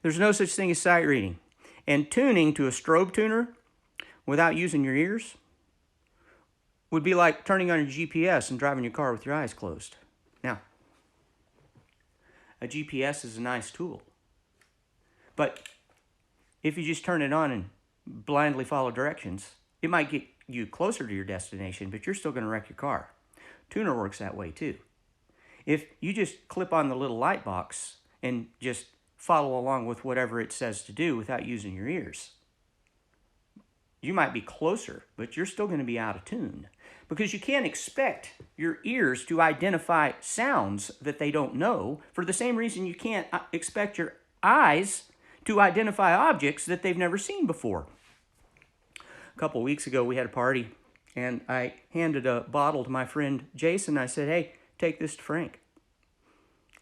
There's no such thing as sight reading. And tuning to a strobe tuner without using your ears would be like turning on your GPS and driving your car with your eyes closed. Now, a GPS is a nice tool, but if you just turn it on and blindly follow directions, it might get you closer to your destination, but you're still going to wreck your car. Tuner works that way too. If you just clip on the little light box and just follow along with whatever it says to do without using your ears, you might be closer, but you're still going to be out of tune, because you can't expect your ears to identify sounds that they don't know, for the same reason you can't expect your eyes to identify objects that they've never seen before. A couple weeks ago, we had a party, and I handed a bottle to my friend Jason. I said, "Hey, take this to Frank."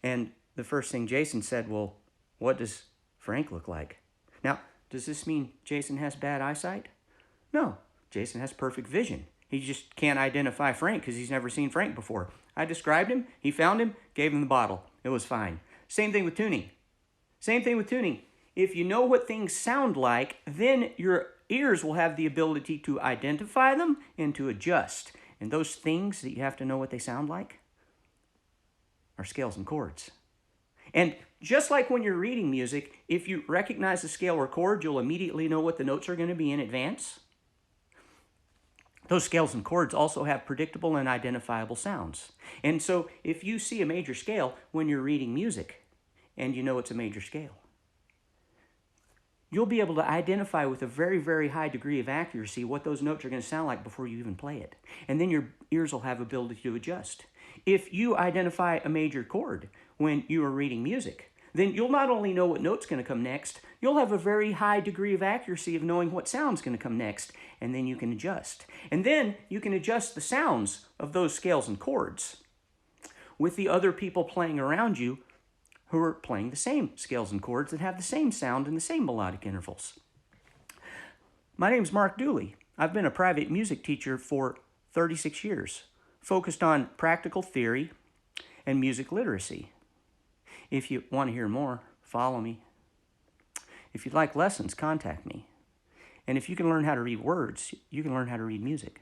And the first thing Jason said, "Well, what does Frank look like?" Now, does this mean Jason has bad eyesight? No, Jason has perfect vision. He just can't identify Frank because he's never seen Frank before. I described him, he found him, gave him the bottle. It was fine. Same thing with tuning. Same thing with tuning. If you know what things sound like, then your ears will have the ability to identify them and to adjust. And those things that you have to know what they sound like are scales and chords. And just like when you're reading music, if you recognize a scale or chord, you'll immediately know what the notes are going to be in advance. Those scales and chords also have predictable and identifiable sounds. And so if you see a major scale when you're reading music and you know it's a major scale, you'll be able to identify with a very, very high degree of accuracy what those notes are going to sound like before you even play it. And then your ears will have ability to adjust. If you identify a major chord when you are reading music, then you'll not only know what note's going to come next, you'll have a very high degree of accuracy of knowing what sound's going to come next, and then you can adjust. And then you can adjust the sounds of those scales and chords with the other people playing around you who are playing the same scales and chords that have the same sound and the same melodic intervals. My name's Mark Dooley. I've been a private music teacher for 36 years, focused on practical theory and music literacy. If you want to hear more, follow me. If you'd like lessons, contact me. And if you can learn how to read words, you can learn how to read music.